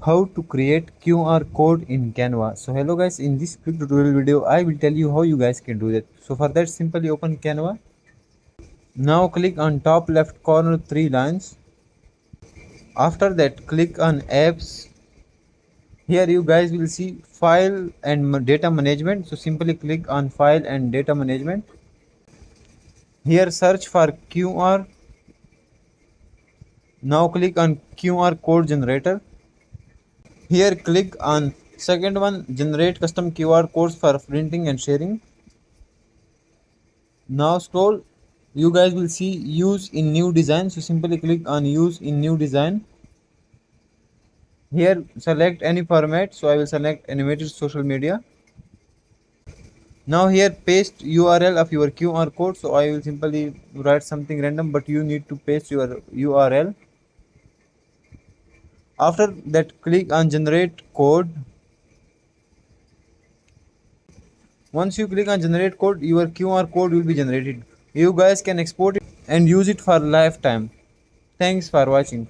How to create QR code in Canva. So hello guys, in this quick tutorial video I will tell you how you guys can do that. So for that, simply open Canva. Now click on top left corner three lines. After that, click on apps. Here you guys will see file and data management. So simply click on file and data management. Here search for QR. Now click on QR code generator. Here click on second one, generate custom QR codes for printing and sharing. Now scroll, you guys will see use in new design. So simply click on use in new design. Here select any format. So I will select animated social media. Now here paste URL of your QR code. So I will simply write something random, but you need to paste your URL. After that, click on generate code. Once you click on generate code, your QR code will be generated. You guys can export it and use it for lifetime. Thanks for watching.